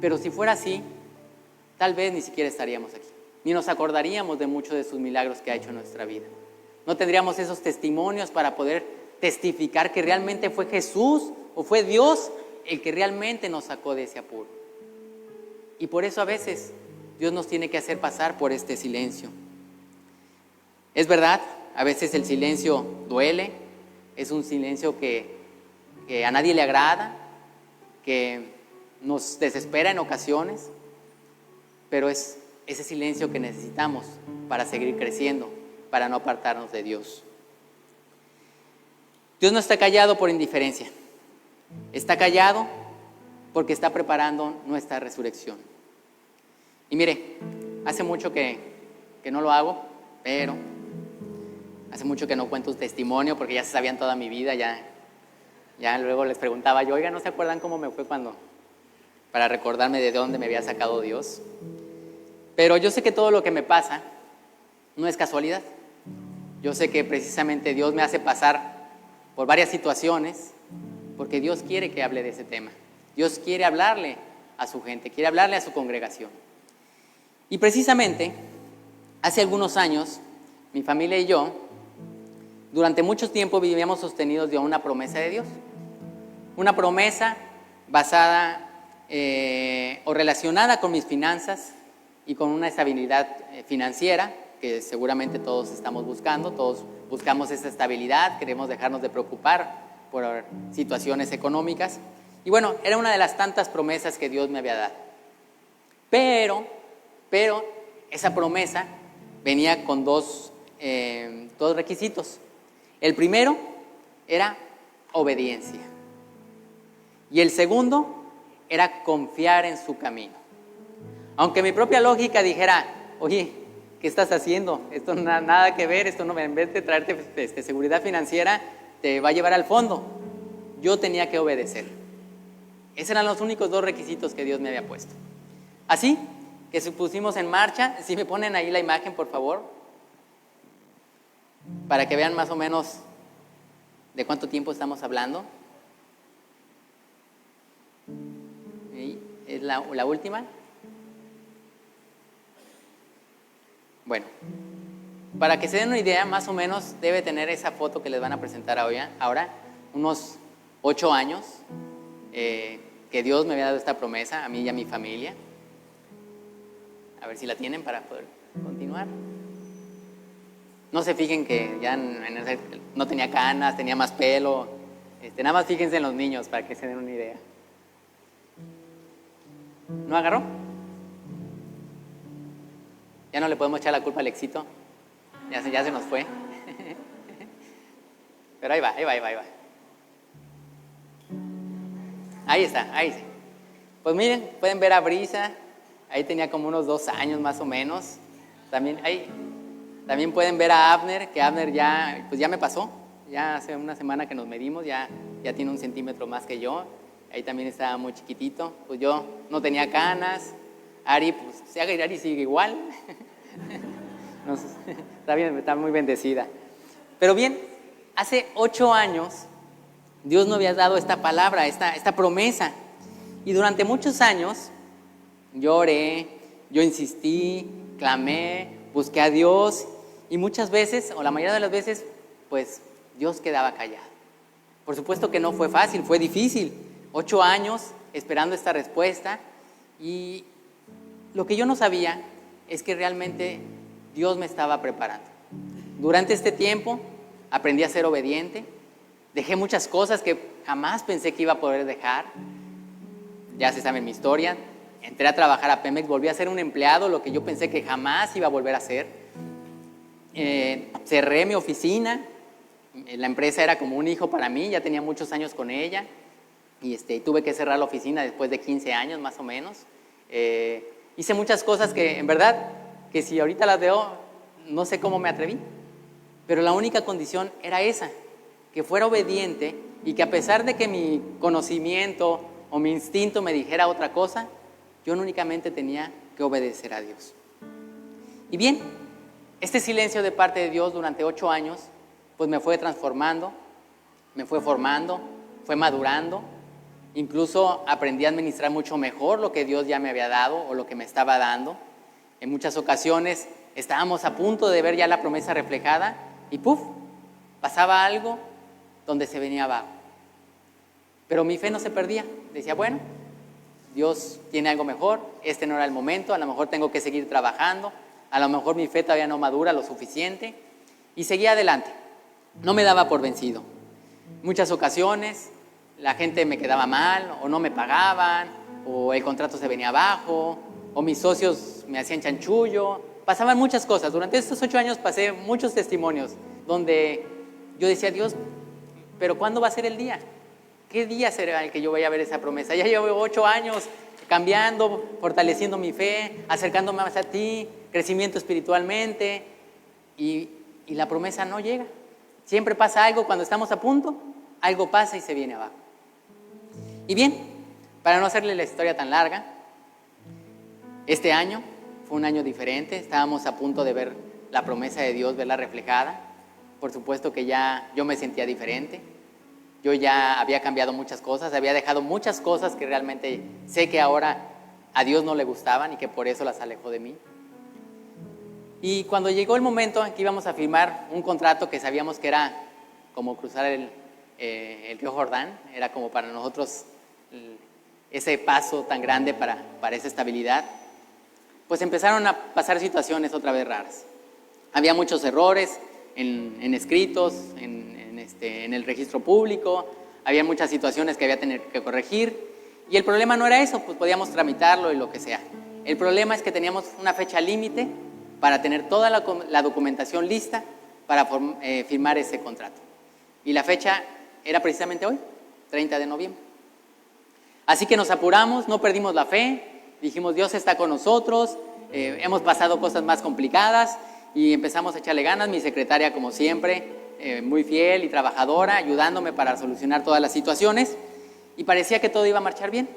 Pero si fuera así, tal vez ni siquiera estaríamos aquí, ni nos acordaríamos de muchos de sus milagros que ha hecho en nuestra vida. No tendríamos esos testimonios para poder testificar que realmente fue Jesús o fue Dios el que realmente nos sacó de ese apuro. Y por eso a veces Dios nos tiene que hacer pasar por este silencio. Es verdad, a veces el silencio duele, es un silencio que a nadie le agrada, que nos desespera en ocasiones, pero es ese silencio que necesitamos para seguir creciendo, para no apartarnos de Dios. Dios no está callado por indiferencia, está callado porque está preparando nuestra resurrección. Y mire, hace mucho que no lo hago, pero hace mucho que no cuento un testimonio porque ya se sabían toda mi vida, ya luego les preguntaba yo, oiga, ¿no se acuerdan cómo me fue cuando? Para recordarme de dónde me había sacado Dios. Pero yo sé que todo lo que me pasa no es casualidad. Yo sé que precisamente Dios me hace pasar por varias situaciones porque Dios quiere que hable de ese tema. Dios quiere hablarle a su gente, quiere hablarle a su congregación. Y precisamente, hace algunos años, mi familia y yo, durante mucho tiempo vivíamos sostenidos de una promesa de Dios. Una promesa basada o relacionada con mis finanzas y con una estabilidad financiera que seguramente todos estamos buscando. Todos buscamos esa estabilidad, queremos dejarnos de preocupar por situaciones económicas. Y bueno, era una de las tantas promesas que Dios me había dado. Pero esa promesa venía con dos requisitos. El primero era obediencia. Y el segundo era confiar en su camino. Aunque mi propia lógica dijera, oye, ¿qué estás haciendo? Esto no nada que ver, esto no, en vez de traerte seguridad financiera, te va a llevar al fondo. Yo tenía que obedecer. Esos eran los únicos dos requisitos que Dios me había puesto. Así que se pusimos en marcha. Si me ponen ahí la imagen, por favor, para que vean más o menos de cuánto tiempo estamos hablando. ¿Es la última? Bueno, para que se den una idea, más o menos debe tener esa foto que les van a presentar ahora, unos 8 años que Dios me había dado esta promesa, a mí y a mi familia. A ver si la tienen para poder continuar. No se fijen que ya no tenía canas, tenía más pelo. Nada más fíjense en los niños para que se den una idea. ¿No agarró? Ya no le podemos echar la culpa al éxito. Ya se nos fue. Pero ahí va. Ahí está, ahí sí. Pues miren, pueden ver a Brisa. Ahí tenía como unos 2 años más o menos. También pueden ver a Abner, que Abner ya me pasó. Ya hace una semana que nos medimos, ya tiene 1 centímetro más que yo. Ahí también estaba muy chiquitito. Pues yo no tenía canas. Ari, pues Ari sigue igual. Está muy bendecida. Pero bien, hace 8 años Dios nos había dado esta palabra, esta promesa. Y durante muchos años yo oré, yo insistí, clamé, busqué a Dios. Y muchas veces, o la mayoría de las veces, pues Dios quedaba callado. Por supuesto que no fue fácil, fue difícil. 8 años esperando esta respuesta. Y lo que yo no sabía es que realmente Dios me estaba preparando. Durante este tiempo aprendí a ser obediente. Dejé muchas cosas que jamás pensé que iba a poder dejar. Ya se sabe mi historia. Entré a trabajar a Pemex, volví a ser un empleado, lo que yo pensé que jamás iba a volver a hacer. Cerré mi oficina. La empresa era como un hijo para mí, ya tenía muchos años con ella. Y tuve que cerrar la oficina después de 15 años más o menos. Hice muchas cosas que en verdad, que si ahorita las veo, no sé cómo me atreví. Pero la única condición era esa, que fuera obediente y que a pesar de que mi conocimiento o mi instinto me dijera otra cosa, yo únicamente tenía que obedecer a Dios. Y bien, este silencio de parte de Dios durante 8 años, pues me fue transformando, me fue formando, fue madurando. Incluso aprendí a administrar mucho mejor lo que Dios ya me había dado o lo que me estaba dando. En muchas ocasiones estábamos a punto de ver ya la promesa reflejada y ¡puf! Pasaba algo donde se venía abajo. Pero mi fe no se perdía. Decía, bueno, Dios tiene algo mejor, este no era el momento, a lo mejor tengo que seguir trabajando, a lo mejor mi fe todavía no madura lo suficiente, y seguía adelante. No me daba por vencido. Muchas ocasiones la gente me quedaba mal, o no me pagaban, o el contrato se venía abajo, o mis socios me hacían chanchullo. Pasaban muchas cosas. Durante estos 8 años pasé muchos testimonios donde yo decía, Dios, ¿pero cuándo va a ser el día? ¿Qué día será el que yo vaya a ver esa promesa? Ya llevo 8 años cambiando, fortaleciendo mi fe, acercándome más a ti, crecimiento espiritualmente, y la promesa no llega. Siempre pasa algo cuando estamos a punto, algo pasa y se viene abajo. Y bien, para no hacerle la historia tan larga, este año fue un año diferente. Estábamos a punto de ver la promesa de Dios, verla reflejada. Por supuesto que ya yo me sentía diferente. Yo ya había cambiado muchas cosas, había dejado muchas cosas que realmente sé que ahora a Dios no le gustaban y que por eso las alejó de mí. Y cuando llegó el momento en que íbamos a firmar un contrato que sabíamos que era como cruzar el río Jordán, era como para nosotros ese paso tan grande para esa estabilidad, pues empezaron a pasar situaciones otra vez raras. Había muchos errores en escritos, en el registro público, había muchas situaciones que había que tener que corregir, y el problema no era eso, pues podíamos tramitarlo y lo que sea. El problema es que teníamos una fecha límite para tener toda la documentación lista para firmar ese contrato. Y la fecha era precisamente hoy, 30 de noviembre. Así que nos apuramos, no perdimos la fe, dijimos, Dios está con nosotros, hemos pasado cosas más complicadas y empezamos a echarle ganas. Mi secretaria, como siempre, muy fiel y trabajadora, ayudándome para solucionar todas las situaciones, y parecía que todo iba a marchar bien.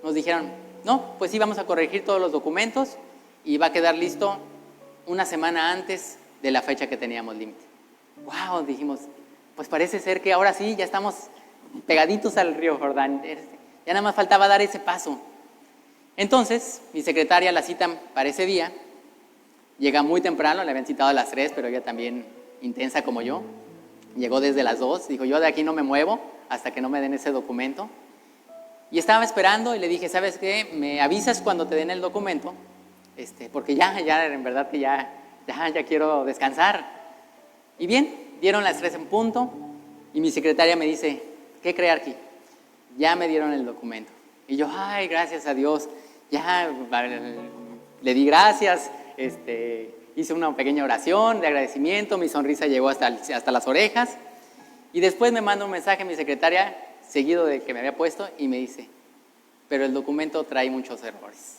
Nos dijeron, no, pues sí, vamos a corregir todos los documentos y va a quedar listo una semana antes de la fecha que teníamos límite. ¡Wow! Dijimos, pues parece ser que ahora sí, ya estamos pegaditos al río Jordán, ya nada más faltaba dar ese paso. Entonces, mi secretaria la citan para ese día, llega muy temprano, le habían citado a las 3, pero ella también intensa como yo, llegó desde las 2, dijo, yo de aquí no me muevo hasta que no me den ese documento. Y estaba esperando y le dije, ¿sabes qué? Me avisas cuando te den el documento, porque ya en verdad que ya quiero descansar. Y bien, dieron las 3 en punto y mi secretaria me dice, ¿qué cree, Arqui? Ya me dieron el documento. Y yo, ay, gracias a Dios, ya le di gracias, hice una pequeña oración de agradecimiento, mi sonrisa llegó hasta las orejas, y después me manda un mensaje mi secretaria, seguido de que me había puesto, y me dice, pero el documento trae muchos errores.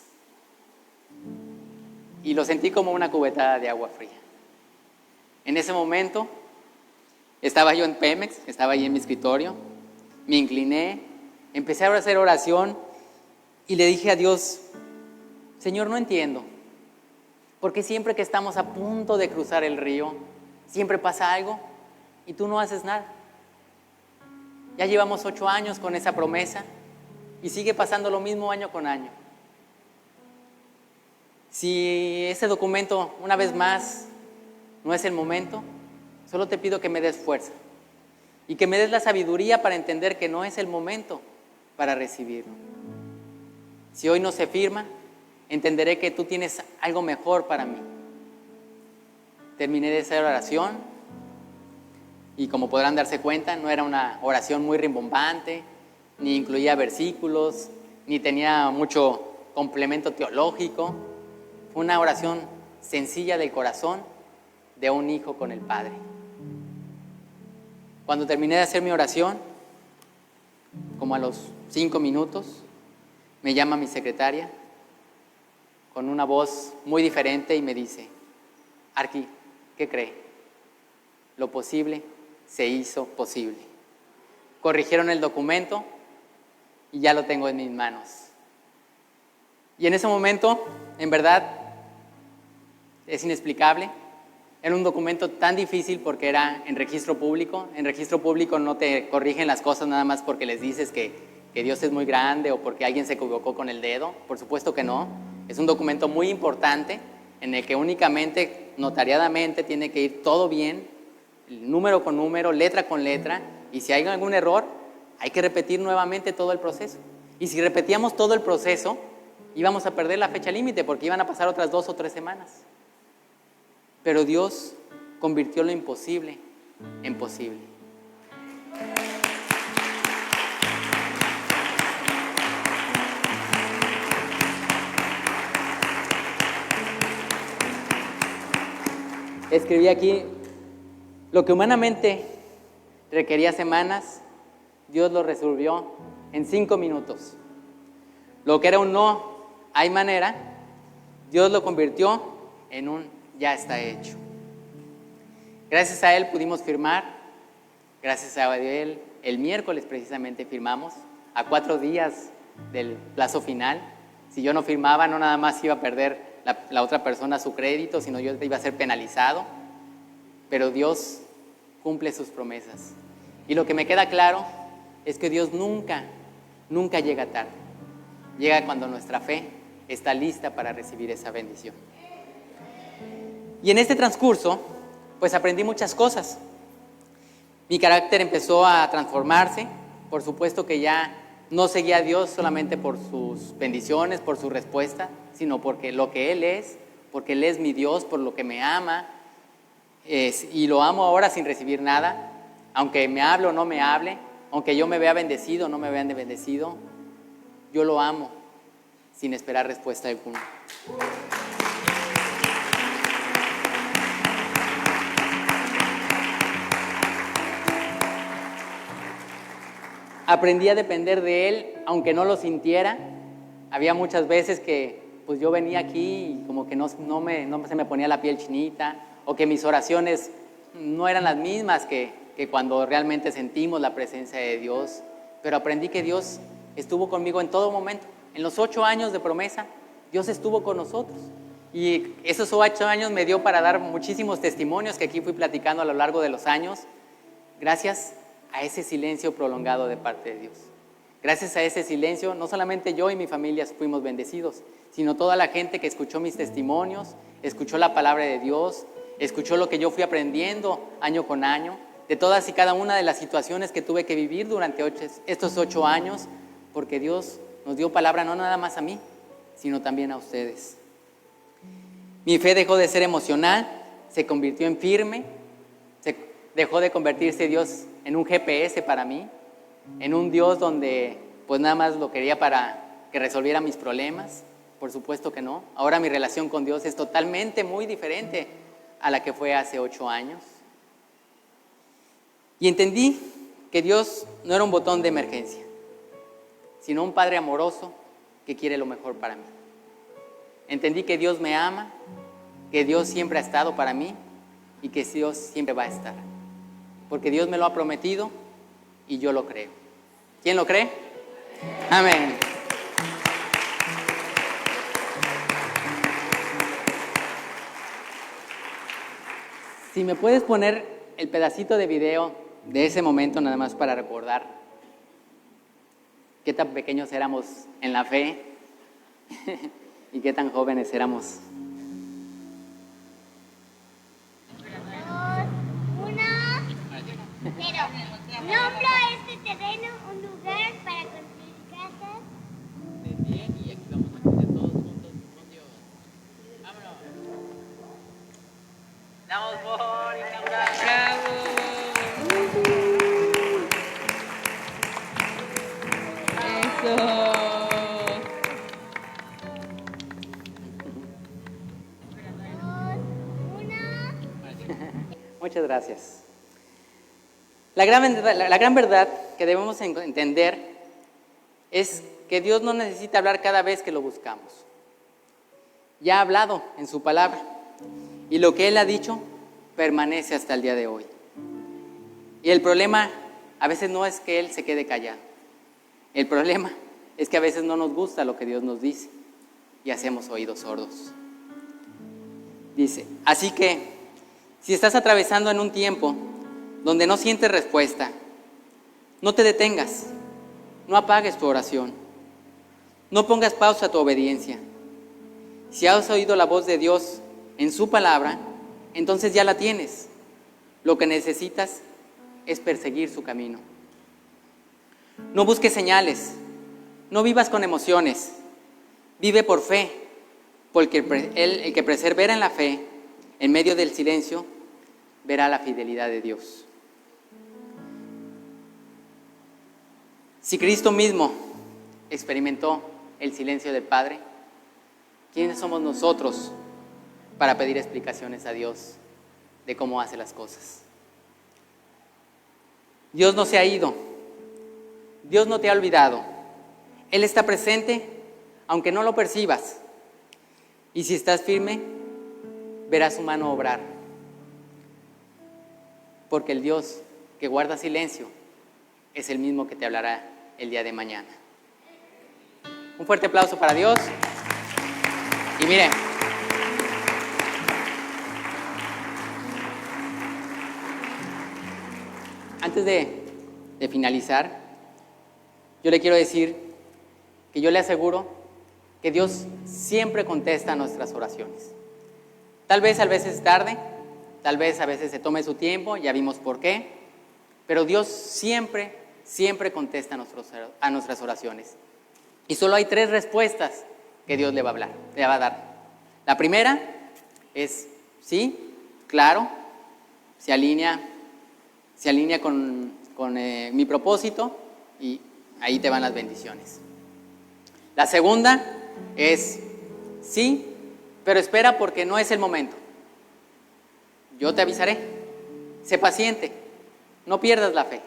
Y lo sentí como una cubetada de agua fría. En ese momento, estaba yo en Pemex, estaba ahí en mi escritorio, me incliné, empecé a hacer oración, y le dije a Dios, Señor, no entiendo, porque siempre que estamos a punto de cruzar el río, siempre pasa algo y tú no haces nada. Ya llevamos 8 años con esa promesa y sigue pasando lo mismo año con año. Si ese documento, una vez más, no es el momento, solo te pido que me des fuerza y que me des la sabiduría para entender que no es el momento para recibirlo. Si hoy no se firma, entenderé que tú tienes algo mejor para mí. Terminé de hacer oración y, como podrán darse cuenta, no era una oración muy rimbombante, ni incluía versículos, ni tenía mucho complemento teológico. Fue una oración sencilla del corazón de un hijo con el Padre. Cuando terminé de hacer mi oración, como a los 5 minutos, me llama mi secretaria con una voz muy diferente y me dice, Arqui, ¿qué cree? Lo posible se hizo posible. Corrigieron el documento y ya lo tengo en mis manos. Y en ese momento, en verdad, es inexplicable. Era un documento tan difícil porque era en registro público. En registro público no te corrigen las cosas nada más porque les dices que Dios es muy grande o porque alguien se equivocó con el dedo. Por supuesto que no. Es un documento muy importante en el que únicamente, notariadamente, tiene que ir todo bien número con número, letra con letra, y si hay algún error, hay que repetir nuevamente todo el proceso. Y si repetíamos todo el proceso, íbamos a perder la fecha límite porque iban a pasar otras 2 o 3 semanas. Pero Dios convirtió lo imposible en posible. Escribí aquí, lo que humanamente requería semanas, Dios lo resolvió en 5 minutos. Lo que era un no hay manera, Dios lo convirtió en un ya está hecho. Gracias a Él pudimos firmar, gracias a Él el miércoles precisamente firmamos, a 4 días del plazo final. Si yo no firmaba, no nada más iba a perder la otra persona su crédito, sino yo iba a ser penalizado. Pero Dios cumple sus promesas. Y lo que me queda claro es que Dios nunca llega tarde. Llega cuando nuestra fe está lista para recibir esa bendición. Y en este transcurso, pues aprendí muchas cosas. Mi carácter empezó a transformarse. Por supuesto que ya no seguía a Dios solamente por sus bendiciones, por su respuesta, sino porque lo que Él es, porque Él es mi Dios, por lo que me ama, y lo amo ahora sin recibir nada, aunque me hable o no me hable, aunque yo me vea bendecido o no me vean de bendecido, yo lo amo sin esperar respuesta alguna. Aprendí a depender de Él, aunque no lo sintiera. Había muchas veces que pues yo venía aquí y como que no se me ponía la piel chinita, o que mis oraciones no eran las mismas que cuando realmente sentimos la presencia de Dios. Pero aprendí que Dios estuvo conmigo en todo momento. En los 8 años de promesa, Dios estuvo con nosotros. Y esos 8 años me dio para dar muchísimos testimonios que aquí fui platicando a lo largo de los años, gracias a ese silencio prolongado de parte de Dios. Gracias a ese silencio, no solamente yo y mi familia fuimos bendecidos, sino toda la gente que escuchó mis testimonios, escuchó la palabra de Dios, escuchó lo que yo fui aprendiendo año con año, de todas y cada una de las situaciones que tuve que vivir durante estos 8 años, porque Dios nos dio palabra no nada más a mí, sino también a ustedes. Mi fe dejó de ser emocional, se convirtió en firme, dejó de convertirse Dios en un GPS para mí, en un Dios donde pues nada más lo quería para que resolviera mis problemas. Por supuesto que no. Ahora mi relación con Dios es totalmente muy diferente a la que fue hace 8 años. Y entendí que Dios no era un botón de emergencia, sino un Padre amoroso que quiere lo mejor para mí. Entendí que Dios me ama, que Dios siempre ha estado para mí y que Dios siempre va a estar. Porque Dios me lo ha prometido y yo lo creo. ¿Quién lo cree? Amén. Si me puedes poner el pedacito de video de ese momento nada más para recordar qué tan pequeños éramos en la fe y qué tan jóvenes éramos. 2, 1, 0. Nombra este terreno un lugar para construir casas. Bien, y aquí vamos a crecer todos juntos con Dios. ¡Vámonos! ¡Damos por inaugurar! ¡Bravo! Eso. Muchas gracias. La gran verdad que debemos entender es que Dios no necesita hablar cada vez que lo buscamos. Ya ha hablado en su palabra y lo que Él ha dicho permanece hasta el día de hoy. Y el problema a veces no es que Él se quede callado. El problema es que a veces no nos gusta lo que Dios nos dice y hacemos oídos sordos. Dice, así que si estás atravesando en un tiempo donde no sientes respuesta, no te detengas, no apagues tu oración, no pongas pausa a tu obediencia. Si has oído la voz de Dios en su palabra, entonces ya la tienes. Lo que necesitas es perseguir su camino. No busques señales, no vivas con emociones, vive por fe, porque el que persevera en la fe, en medio del silencio, verá la fidelidad de Dios. Si Cristo mismo experimentó el silencio del Padre, ¿quiénes somos nosotros para pedir explicaciones a Dios de cómo hace las cosas? Dios no se ha ido, Dios no te ha olvidado, Él está presente aunque no lo percibas, y si estás firme, verás su mano obrar, porque el Dios que guarda silencio es el mismo que te hablará el día de mañana. Un fuerte aplauso para Dios. Y miren, antes de finalizar, yo le quiero decir que yo le aseguro que Dios siempre contesta nuestras oraciones. Tal vez a veces tarde, tal vez a veces se tome su tiempo, ya vimos por qué, pero Dios siempre contesta a nuestras oraciones. Y solo hay 3 respuestas que Dios le va a dar. La primera es sí, claro, se alinea con mi propósito y ahí te van las bendiciones. La segunda es sí, pero espera porque no es el momento. Yo te avisaré. Sé paciente, no pierdas la fe.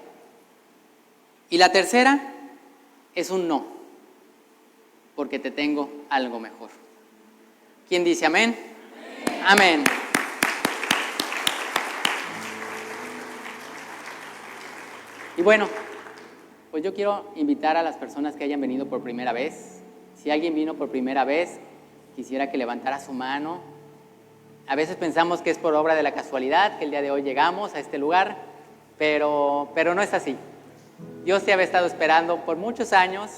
Y la tercera es un no, porque te tengo algo mejor. ¿Quién dice amén? Amén. Y bueno, pues yo quiero invitar a las personas que hayan venido por primera vez. Si alguien vino por primera vez, quisiera que levantara su mano. A veces pensamos que es por obra de la casualidad que el día de hoy llegamos a este lugar, pero no es así. Dios te había estado esperando por muchos años,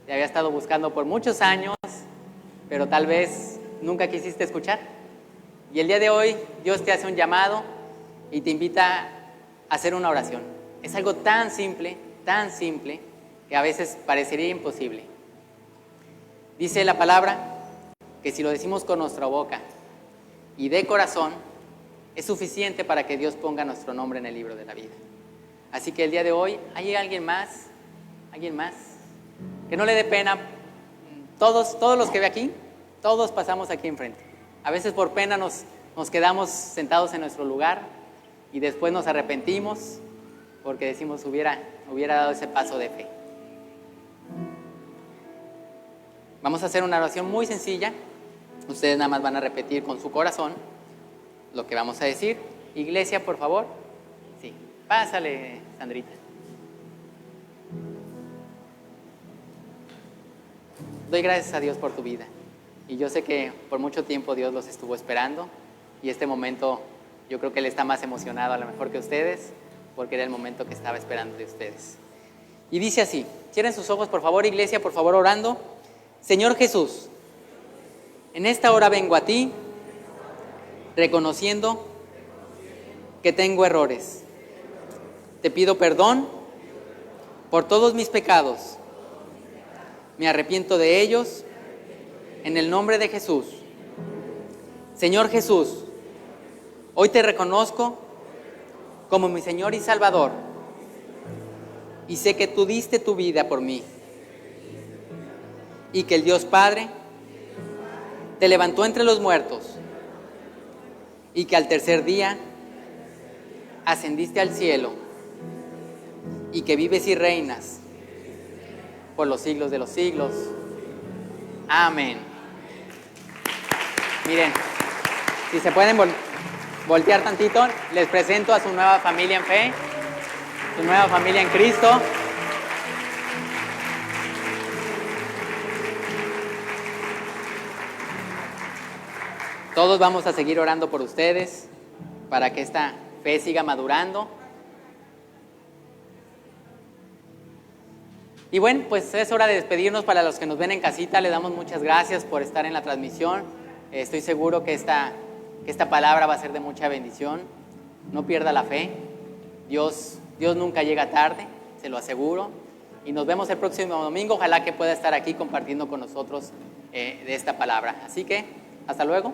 te había estado buscando por muchos años, pero tal vez nunca quisiste escuchar. Y el día de hoy Dios te hace un llamado y te invita a hacer una oración. Es algo tan simple, que a veces parecería imposible. Dice la palabra que si lo decimos con nuestra boca y de corazón, es suficiente para que Dios ponga nuestro nombre en el libro de la vida. Así que el día de hoy, ¿hay alguien más? ¿Alguien más? Que no le dé pena. Todos los que ve aquí, todos pasamos aquí enfrente. A veces por pena nos quedamos sentados en nuestro lugar y después nos arrepentimos porque decimos hubiera dado ese paso de fe. Vamos a hacer una oración muy sencilla. Ustedes nada más van a repetir con su corazón lo que vamos a decir. Iglesia, por favor. Sí, pásale, Sandrita. Doy gracias a Dios por tu vida. Y yo sé que por mucho tiempo Dios los estuvo esperando. Y este momento yo creo que Él está más emocionado a lo mejor que ustedes, porque era el momento que estaba esperando de ustedes. Y dice así, cierren sus ojos por favor, iglesia, por favor, orando. Señor Jesús, en esta hora vengo a ti, reconociendo que tengo errores. Te pido perdón por todos mis pecados. Me arrepiento de ellos en el nombre de Jesús. Señor Jesús, hoy te reconozco como mi Señor y Salvador, y sé que tú diste tu vida por mí, y que el Dios Padre te levantó entre los muertos, y que al tercer día ascendiste al cielo, y que vives y reinas por los siglos de los siglos. Amén. Miren, si se pueden voltear tantito, les presento a su nueva familia en fe, su nueva familia en Cristo. Todos vamos a seguir orando por ustedes para que esta fe siga madurando. Y bueno, pues es hora de despedirnos. Para los que nos ven en casita, le damos muchas gracias por estar en la transmisión. Estoy seguro que esta palabra va a ser de mucha bendición. no pierda la fe. Dios nunca llega tarde, se lo aseguro. Y nos vemos el próximo domingo. Ojalá que pueda estar aquí compartiendo con nosotros de esta palabra. Así que, hasta luego.